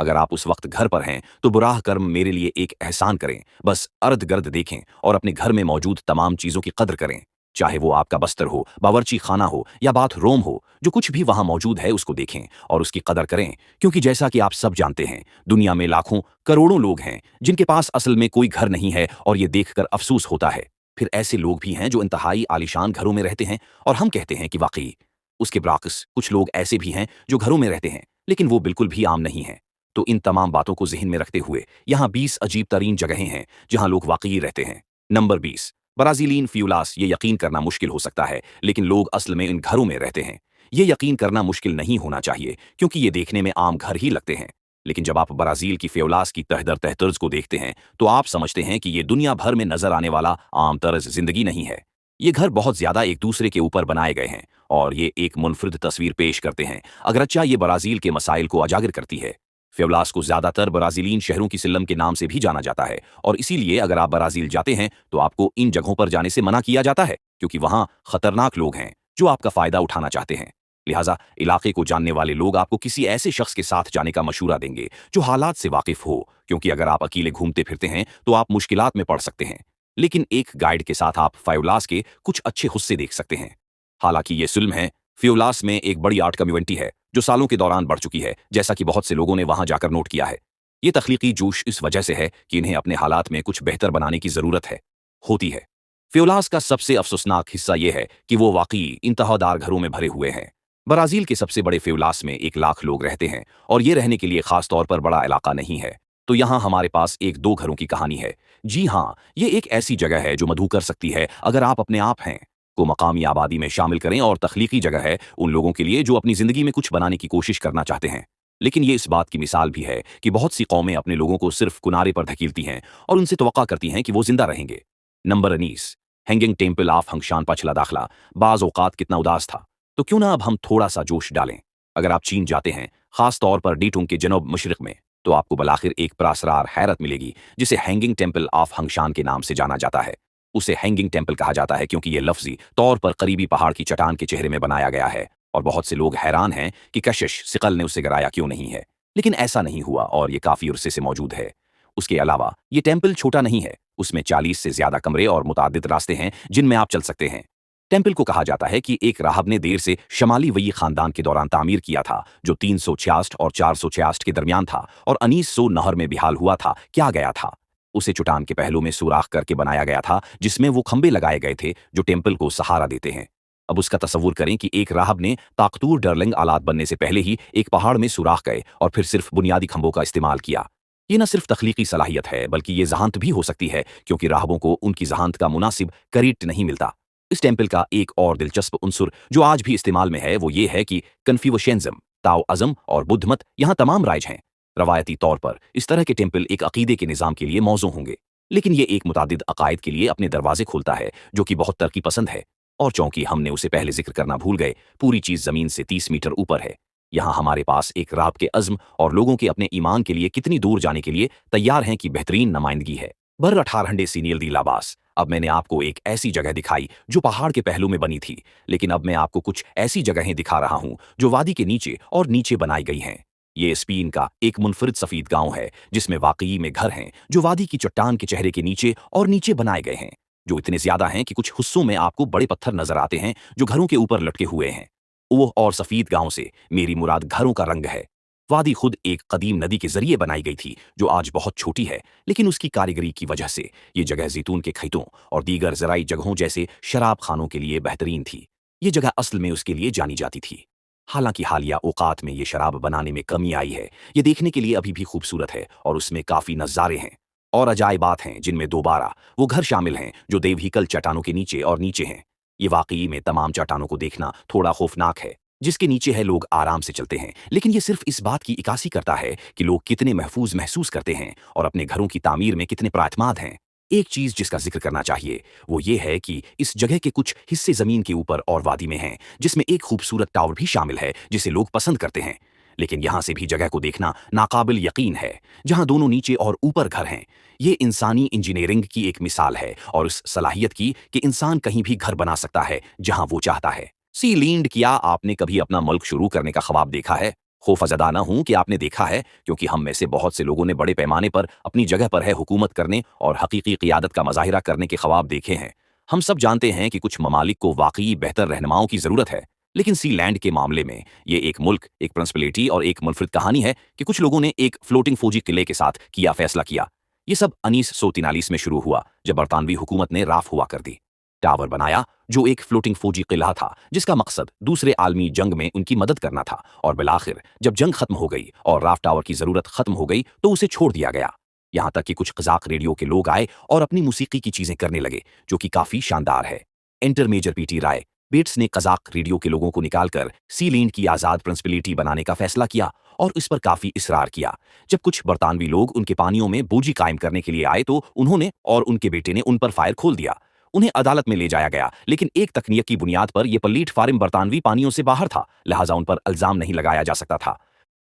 अगर आप उस वक्त घर पर हैं तो बुराह कर्म मेरे लिए एक एहसान करें, बस अर्द गर्द देखें और अपने घर में मौजूद तमाम चीजों की कद्र करें। चाहे वो आपका बस्तर हो, बावर्ची खाना हो या बाथरूम हो, जो कुछ भी वहां मौजूद है उसको देखें और उसकी कदर करें। क्योंकि जैसा कि आप सब जानते हैं, दुनिया में लाखों करोड़ों लोग हैं जिनके पास असल में कोई घर नहीं है और ये देखकर अफसोस होता है। फिर ऐसे लोग भी हैं जो इंतहाई आलीशान घरों में रहते हैं और हम कहते हैं कि वाकई। उसके बरअक्स कुछ लोग ऐसे भी हैं जो घरों में रहते हैं लेकिन वो बिल्कुल भी आम नहीं हैं। तो इन तमाम बातों को जहन में रखते हुए यहाँ 20 अजीब तरीन जगहें हैं जहाँ लोग वाकई रहते हैं। Number 20, Brazilian favelas. ये यकीन करना मुश्किल हो सकता है लेकिन लोग असल में इन घरों में रहते हैं। ये यकीन करना मुश्किल नहीं होना चाहिए क्योंकि ये देखने में आम घर ही लगते हैं। लेकिन जब आप ब्राजील की फ्यूलास की तह दर तह तर्ज को देखते हैं तो आप समझते हैं कि ये दुनिया भर में नजर आने वाला आम तर्ज जिंदगी नहीं है। ये घर बहुत ज्यादा एक दूसरे के ऊपर बनाए गए हैं और ये एक मुनफरिद तस्वीर पेश करते हैं। अगरचा ये ब्राजील के मसाइल को उजागर करती है। फेवलास को ज्यादातर ब्राजीलियन शहरों की सिल्लम के नाम से भी जाना जाता है और इसीलिए अगर आप ब्राजील जाते हैं तो आपको इन जगहों पर जाने से मना किया जाता है क्योंकि वहां खतरनाक लोग हैं जो आपका फायदा उठाना चाहते हैं। लिहाजा इलाके को जानने वाले लोग आपको किसी ऐसे शख्स के साथ जाने का मशूरा देंगे जो हालात से वाकिफ हो, क्योंकि अगर आप अकेले घूमते फिरते हैं तो आप मुश्किलात में पड़ सकते हैं। लेकिन एक गाइड के साथ आप फ्यूलास के कुछ अच्छे हिस्से देख सकते हैं। हालांकि ये जुल्म है, फ्यूलास में एक बड़ी आर्ट कम्युनिटी है जो सालों के दौरान बढ़ चुकी है, जैसा कि बहुत से लोगों ने वहां जाकर नोट किया है। ये तख्लीकी जोश इस वजह से है कि इन्हें अपने हालात में कुछ बेहतर बनाने की जरूरत है होती है। फ्यूलास का सबसे अफसोसनाक हिस्सा यह है कि वो वाकई इंतहादार घरों में भरे हुए हैं। ब्राजील के सबसे बड़े फ्यूलास में 1 लाख लोग रहते हैं और ये रहने के लिए खास तौर पर बड़ा इलाका नहीं है। तो यहाँ हमारे पास एक दो घरों की कहानी है। जी हाँ, ये एक ऐसी जगह है जो मधु कर सकती है अगर आप अपने आप हैं को मकामी आबादी में शामिल करें, और तख्लीकी जगह है उन लोगों के लिए जो अपनी जिंदगी में कुछ बनाने की कोशिश करना चाहते हैं। लेकिन ये इस बात की मिसाल भी है कि बहुत सी कौमें अपने लोगों को सिर्फ किनारे पर धकेलती हैं और उनसे तवक्का करती हैं कि वो जिंदा रहेंगे। नंबर 19, हैंगिंग टेम्पल ऑफ हंगशान पछला दाखला। बाज औकात कितना उदास था, तो क्यों ना अब हम थोड़ा सा जोश डालें। अगर आप चीन जाते हैं, खास तौर पर डीटुंग के जनूब मशरिक में, तो आपको बलाखिर एक प्रासरार हैरत मिलेगी जिसे हैंगिंग टेम्पल ऑफ हंगशान के नाम से जाना जाता है। उसे हैंगिंग टेम्पल कहा जाता है क्योंकि यह लफ्जी तौर पर करीबी पहाड़ की चट्टान के चेहरे में बनाया गया है और बहुत से लोग हैरान हैं कि कशिश सिकल ने उसे गिराया क्यों नहीं है। लेकिन ऐसा नहीं हुआ और ये काफी अरसे से मौजूद है। उसके अलावा ये टेम्पल छोटा नहीं है, उसमें 40 से ज्यादा कमरे और मुतादिद रास्ते हैं जिनमें आप चल सकते हैं। टेम्पल को कहा जाता है कि एक राहब ने देर से शमाली वई खानदान के दौरान तामीर किया था जो 366 और 466 के दरमियान था और 1900 नहर में बिहाल हुआ था क्या गया था। उसे चट्टान के पहलू में सुराख करके बनाया गया था जिसमें वो खंबे लगाए गए थे जो टेम्पल को सहारा देते हैं। अब उसका तसव्वुर करें कि एक राहब ने ताकतूर डर्लिंग आलात बनने से पहले ही एक पहाड़ में सुराख गए और फिर सिर्फ बुनियादी खंभों का इस्तेमाल किया। ये न सिर्फ तख्लीकी सलाहियत है बल्कि ये जहानत भी हो सकती है क्योंकि राहबों को उनकी जहानत का मुनासिब करीट नहीं मिलता। इस टेम्पल का एक और दिलचस्प उनसुर जो आज भी इस्तेमाल में है वो ये है कि कन्फ्यूशियनिज्म, ताओ अज़म और बुद्ध मत यहाँ तमाम राइज हैं। रवायती तौर पर इस तरह के टेम्पल एक अकीदे के निज़ाम के लिए मौजू होंगे, लेकिन ये एक मुतादिद अकायद के लिए अपने दरवाजे खोलता है जो कि बहुत तरक्की पसंद है। और चूंकि हमने उसे पहले जिक्र करना भूल गए, पूरी चीज़ ज़मीन से 30 मीटर ऊपर है। यहाँ हमारे पास एक राब के अज़्म और लोगों के अपने ईमान के लिए कितनी दूर जाने के लिए तैयार हैं की बेहतरीन नुमाइंदगी है। बर 18 सीनियल दी लाबास। अब मैंने आपको एक ऐसी जगह दिखाई जो पहाड़ के पहलू में बनी थी, लेकिन अब मैं आपको कुछ ऐसी जगहें दिखा रहा हूं जो वादी के नीचे और नीचे बनाई गई हैं। ये स्पेन का एक मुनफरिद सफीद गांव है जिसमें वाकई में घर हैं जो वादी की चट्टान के चेहरे के नीचे और नीचे बनाए गए हैं, जो इतने ज्यादा हैं कि कुछ हिस्सों में आपको बड़े पत्थर नजर आते हैं जो घरों के ऊपर लटके हुए हैं। ओह, और सफीद गांव से मेरी मुराद घरों का रंग है। वादी खुद एक कदीम नदी के जरिए बनाई गई थी जो आज बहुत छोटी है, लेकिन उसकी कारीगरी की वजह से ये जगह जैतून के खेतों और दीगर ज़राई जगहों जैसे शराब खानों के लिए बेहतरीन थी। ये जगह असल में उसके लिए जानी जाती थी। हालांकि हालिया औकात में ये शराब बनाने में कमी आई है। ये देखने के लिए अभी भी खूबसूरत है और उसमें काफ़ी नज़ारे हैं और अजायबात हैं जिनमें दोबारा वो घर शामिल हैं जो देवहीकल चट्टानों के नीचे और नीचे हैं। ये वाकई में तमाम चट्टानों को देखना थोड़ा खौफनाक है। जिसके नीचे है लोग आराम से चलते हैं, लेकिन ये सिर्फ इस बात की इकासी करता है कि लोग कितने महफूज महसूस करते हैं और अपने घरों की तामीर में कितने प्राथमाद हैं। एक चीज जिसका जिक्र करना चाहिए वो ये है कि इस जगह के कुछ हिस्से जमीन के ऊपर और वादी में हैं, जिसमें एक खूबसूरत टावर भी शामिल है जिसे लोग पसंद करते हैं। लेकिन यहां से भी जगह को देखना नाकाबिल यकीन है, जहां दोनों नीचे और ऊपर घर हैं। ये इंसानी इंजीनियरिंग की एक मिसाल है और उस सलाहियत की कि इंसान कहीं भी घर बना सकता है जहां वो चाहता है। सी लींड, किया आपने कभी अपना मुल्क शुरू करने का ख्वाब देखा है? खौफजदा न हूं कि आपने देखा है, क्योंकि हम में से बहुत से लोगों ने बड़े पैमाने पर अपनी जगह पर है हुकूमत करने और हकीकी क़ियादत का मज़ाहिरा करने के ख्वाब देखे हैं। हम सब जानते हैं कि कुछ ममालिक को वाकई बेहतर रहनुमाओं की ज़रूरत है, लेकिन सी लैंड के मामले में ये एक मुल्क, एक प्रिंसिपलिटी और एक मुनफरिद कहानी है कि कुछ लोगों ने एक फ्लोटिंग फौजी किले के साथ किया फैसला किया। ये सब 1943 में शुरू हुआ, जब बरतानवी हुकूमत ने राफ हुआ कर दी। टावर बनाया, जो एक फ्लोटिंग फौजी किला था, जिसका मकसद दूसरे आलमी जंग में उनकी मदद करना था। और बिलाखिर जब जंग खत्म हो गई और राफ टावर की जरूरत खत्म हो गई तो उसे छोड़ दिया गया। यहां तक कि कुछ कज़ाक रेडियो के लोग आए और अपनी मूसीकी की चीजें करने लगे, जो कि काफी शानदार है। एंटर मेजर पीटी राय बेट्स ने कज़ाक रेडियो के लोगों को निकालकर सी लैंड की आजाद प्रिंसिपलिटी बनाने का फैसला किया और इस पर काफी इसरार किया। जब कुछ बरतानवी लोग उनके पानियों में बोझी कायम करने के लिए आए तो उन्होंने और उनके बेटे ने उन पर फायर खोल दिया। उन्हें अदालत में ले जाया गया, लेकिन एक तकनीक की बुनियाद पर यह पलीट फारिम बरतानवी पानियों से बाहर था, लिहाजा उन पर इल्जाम नहीं लगाया जा सकता था।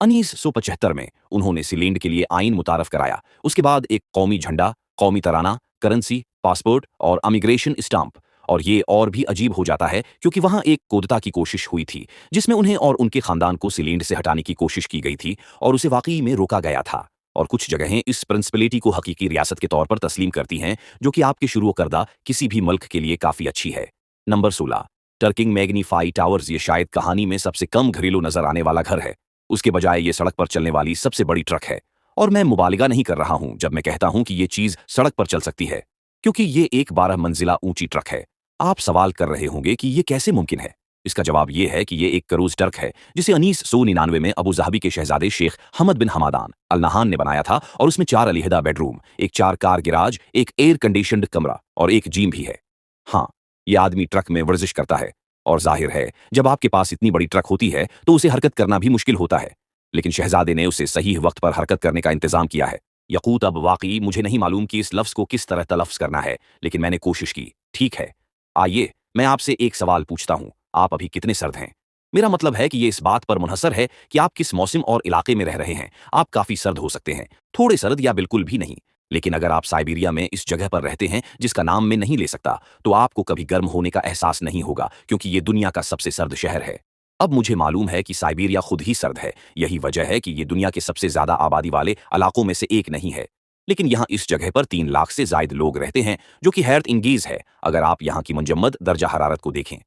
1975 में उन्होंने सीलैंड के लिए आइन मुतारफ कराया। उसके बाद एक कौमी झंडा, कौमी तराना, करेंसी, पासपोर्ट और इमिग्रेशन स्टाम्प। और ये और भी अजीब हो जाता है क्योंकि वहां एक कोदता की कोशिश हुई थी, जिसमें उन्हें और उनके खानदान को सीलैंड से हटाने की कोशिश की गई थी और उसे वाकई में रोका गया था। और कुछ जगहें इस प्रिंसिपलिटी को हकीकी रियासत के तौर पर तस्लीम करती हैं, जो कि आपके शुरू करदा किसी भी मुल्क के लिए काफी अच्छी है। नंबर 16, टर्किंग मैग्नीफाई टावर्स। ये शायद कहानी में सबसे कम घरेलू नजर आने वाला घर है। उसके बजाय ये सड़क पर चलने वाली सबसे बड़ी ट्रक है। और मैं मुबालिगा नहीं कर रहा हूं जब मैं कहता हूं कि ये चीज सड़क पर चल सकती है, क्योंकि ये एक 12 मंजिला ऊंची ट्रक है। आप सवाल कर रहे होंगे कि ये कैसे मुमकिन है। इसका जवाब ये है कि ये एक क्रूज ट्रक है, जिसे 1999 में अबू ज़हबी के शहजादे शेख हमद बिन हमादान अल नहान ने बनाया था। और उसमें 4 अलहदा बेडरूम, एक 4 कार गिराज, एक एयर कंडीशनड कमरा और एक जिम भी है। हाँ, ये आदमी ट्रक में वर्जिश करता है। और जाहिर है, जब आपके पास इतनी बड़ी ट्रक होती है तो उसे हरकत करना भी मुश्किल होता है, लेकिन शहजादे ने उसे सही वक्त पर हरकत करने का इंतजाम किया है। यकूत, अब वाकई मुझे नहीं मालूम कि इस लफ्ज़ को किस तरह तलफ़्ज़ करना है, लेकिन मैंने कोशिश की। ठीक है, आइए मैं आपसे एक सवाल पूछता हूं, आप अभी कितने सर्द हैं? मेरा मतलब है कि ये इस बात पर मुनहसर है कि आप किस मौसम और इलाके में रह रहे हैं। आप काफी सर्द हो सकते हैं, थोड़े सर्द या बिल्कुल भी नहीं। लेकिन अगर आप साइबेरिया में इस जगह पर रहते हैं जिसका नाम मैं नहीं ले सकता, तो आपको कभी गर्म होने का एहसास नहीं होगा, क्योंकि ये दुनिया का सबसे सर्द शहर है। अब मुझे मालूम है कि साइबेरिया खुद ही सर्द है, यही वजह है कि ये दुनिया के सबसे ज्यादा आबादी वाले इलाकों में से एक नहीं है। लेकिन यहाँ इस जगह पर 3 लाख से जायद लोग रहते हैं, जो कि हैरत इंगेज है अगर आप यहाँ की मुंजमद दर्जा हरारत को देखें।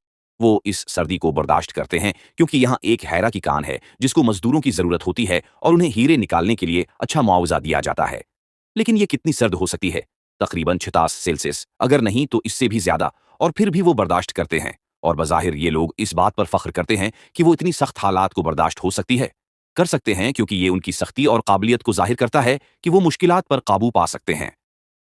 वो इस सर्दी को बर्दाश्त करते हैं क्योंकि यहाँ एक हैरा की कान है जिसको मजदूरों की जरूरत होती है और उन्हें हीरे निकालने के लिए अच्छा मुआवजा दिया जाता है। लेकिन ये कितनी सर्द हो सकती है? तकरीबन 46 सेल्सियस, अगर नहीं तो इससे भी ज्यादा। और फिर भी वो बर्दाश्त करते हैं। और बज़ाहिर ये लोग इस बात पर फख्र करते हैं कि वो इतनी सख्त हालात को बर्दाश्त हो सकती है। कर सकते हैं क्योंकि ये उनकी सख्ती और काबिलियत को जाहिर करता है कि वो मुश्किलात पर काबू पा सकते हैं,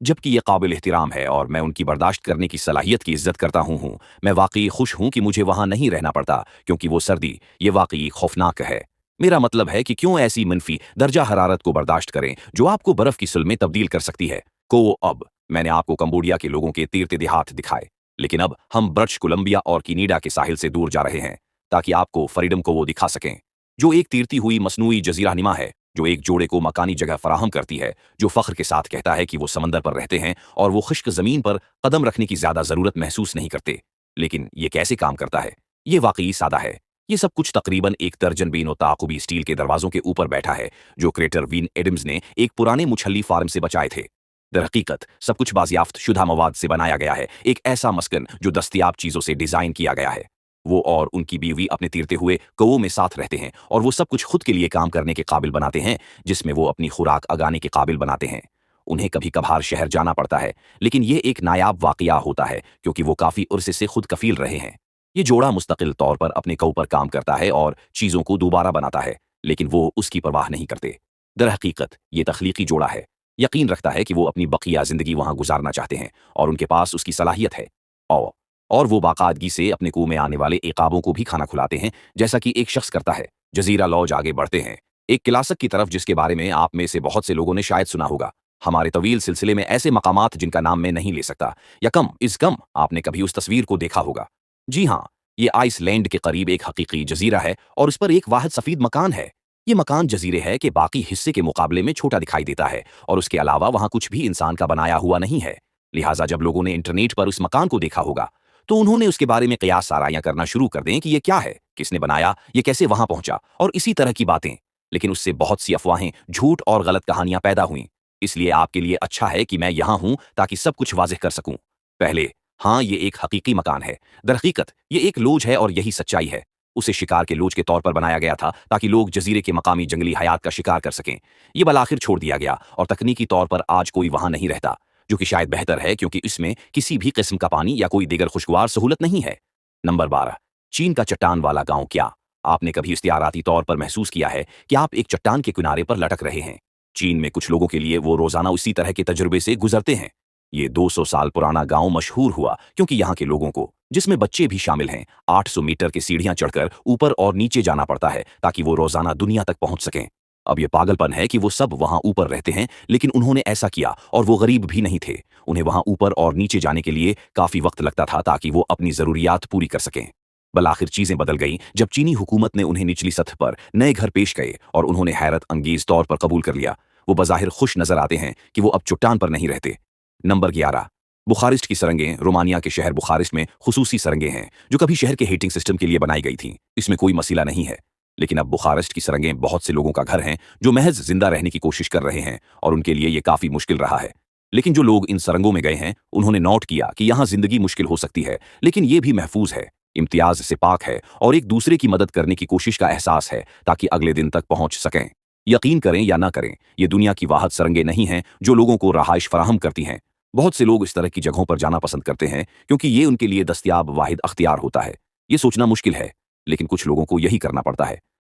जबकि ये काबिल एहतराम है। और मैं उनकी बर्दाश्त करने की सलाहियत की इज्जत करता हूँ। मैं वाकई खुश हूँ कि मुझे वहाँ नहीं रहना पड़ता, क्योंकि वो सर्दी ये वाकई खौफनाक है। मेरा मतलब है कि क्यों ऐसी मनफी दर्जा हरारत को बर्दाश्त करें जो आपको बर्फ की सुल में तब्दील कर सकती है। अब मैंने आपको कंबोडिया के लोगों के तीरते देहात दिखाए, लेकिन अब हम ब्रिटिश कोलंबिया और किनीडा के साहिल से दूर जा रहे हैं, ताकि आपको फ्रीडम को वो दिखा सकें, जो एक तीरती हुई मसनूई जजीरा निमा है, जो एक जोड़े को मकानी जगह फराहम करती है, जो फख्र के साथ कहता है कि वो समंदर पर रहते हैं और वो खुश्क जमीन पर कदम रखने की ज्यादा जरूरत महसूस नहीं करते। लेकिन ये कैसे काम करता है? ये वाकई सादा है। ये सब कुछ तकरीबन 1 दर्जन बीनो ताकुबी स्टील के दरवाजों के ऊपर बैठा है, जो क्रेटर वीन एडम्स ने एक पुराने मुछल्ली फार्म से बचाए थे। दरहकीकत सब कुछ बाजियाफ्त शुदा मवाद से बनाया गया है, एक ऐसा मस्कन जो दस्तयाब चीजों से डिजाइन किया गया है। वो और उनकी बीवी अपने तीरते हुए कौओं में साथ रहते हैं और वो सब कुछ खुद के लिए काम करने के काबिल बनाते हैं, जिसमें वो अपनी खुराक अगाने के काबिल बनाते हैं। उन्हें कभी कभार शहर जाना पड़ता है, लेकिन ये एक नायाब वाकया होता है क्योंकि वो काफी उर्से से खुद कफील रहे हैं। ये जोड़ा मुस्तकिल तौर पर अपने कौ पर काम करता है और चीजों को दोबारा बनाता है, लेकिन वो उसकी परवाह नहीं करते। दरहकीकत ये तख्लीकी जोड़ा है, यकीन रखता है कि वो अपनी बकिया जिंदगी वहां गुजारना चाहते हैं और उनके पास उसकी सलाहियत है। और वो बाकायदगी से अपने कुएं में आने वाले इकाबों को भी खाना खिलाते हैं, जैसा कि एक शख्स करता है। जजीरा लॉज आगे बढ़ते हैं, एक क्लासक की तरफ जिसके बारे में आप में से बहुत से लोगों ने शायद सुना होगा। हमारे तवील सिलसिले में ऐसे मकामात जिनका नाम मैं नहीं ले सकता, या कम इज कम आपने कभी उस तस्वीर को देखा होगा। जी हाँ, ये आइसलैंड के करीब एक हकीकी जजीरा है और उस पर एक वाहिद सफीद मकान है। ये मकान जजीरे है कि बाकी हिस्से के मुकाबले में छोटा दिखाई देता है और उसके अलावा वहां कुछ भी इंसान का बनाया हुआ नहीं है। लिहाजा जब लोगों ने इंटरनेट पर उस मकान को देखा होगा तो उन्होंने उसके बारे में कयास साराइयां करना शुरू कर दें कि ये क्या है, किसने बनाया, ये कैसे वहां पहुंचा, और इसी तरह की बातें। लेकिन उससे बहुत सी अफवाहें, झूठ और गलत कहानियां पैदा हुई। इसलिए आपके लिए अच्छा है कि मैं यहां हूं ताकि सब कुछ वाज़ेह कर सकूं। पहले, हाँ, ये एक हकीकी मकान है। दरहकीकत ये एक लोज है और यही सच्चाई है। उसे शिकार के लोज के तौर पर बनाया गया था ताकि लोग जजीरे के मकामी जंगली हयात का शिकार कर सकें। ये बल आखिर छोड़ दिया गया और तकनीकी तौर पर आज कोई वहां नहीं रहता, जो कि शायद बेहतर है क्योंकि इसमें किसी भी किस्म का पानी या कोई दीगर खुशगवार सहूलत नहीं है। नंबर 12, चीन का चट्टान वाला गांव। क्या आपने कभी इख्तियाराती तौर पर महसूस किया है कि आप एक चट्टान के किनारे पर लटक रहे हैं? चीन में कुछ लोगों के लिए वो रोजाना उसी तरह के तजुर्बे से गुजरते हैं। ये 200 साल पुराना गांव मशहूर हुआ क्योंकि यहाँ के लोगों को, जिसमें बच्चे भी शामिल हैं, 800 मीटर की सीढ़ियां चढ़कर ऊपर और नीचे जाना पड़ता है ताकि वो रोजाना दुनिया तक पहुंच सकें। अब ये पागलपन है कि वो सब वहां ऊपर रहते हैं, लेकिन उन्होंने ऐसा किया और वो गरीब भी नहीं थे। उन्हें वहां ऊपर और नीचे जाने के लिए काफी वक्त लगता था ताकि वो अपनी जरूरियात पूरी कर सकें। बल आखिर चीजें बदल गईं जब चीनी हुकूमत ने उन्हें निचली सतह पर नए घर पेश किए और उन्होंने हैरत अंगेज तौर पर कबूल कर लिया। वो बज़ाहिर खुश नजर आते हैं कि वो अब चट्टान पर नहीं रहते। नंबर 11, बुखारिस्ट की सुरंगें। रोमानिया के शहर बुखारिस्ट में खुसूसी सुरंगें हैं जो कभी शहर के हीटिंग सिस्टम के लिए बनाई गई थीं। इसमें कोई मसला नहीं है, लेकिन अब बुखारिस्ट की सुरंगें बहुत से लोगों का घर हैं जो महज जिंदा रहने की कोशिश कर रहे हैं और उनके लिए ये काफी मुश्किल रहा है। लेकिन जो लोग इन सुरंगों में गए हैं उन्होंने नोट किया कि यहाँ जिंदगी मुश्किल हो सकती है, लेकिन ये भी महफूज है, इम्तियाज से पाक है और एक दूसरे की मदद करने की कोशिश का एहसास है ताकि अगले दिन तक पहुंच सकें। यकीन करें या ना करें, ये दुनिया की वाहद सुरंगें नहीं हैं जो लोगों को रहाइश फराहम करती हैं। बहुत से लोग इस तरह की जगहों पर जाना पसंद करते हैं क्योंकि ये उनके लिए दस्तयाब वाहिद अख्तियार होता है। ये सोचना मुश्किल है, लेकिन कुछ लोगों को यही करना पड़ता है।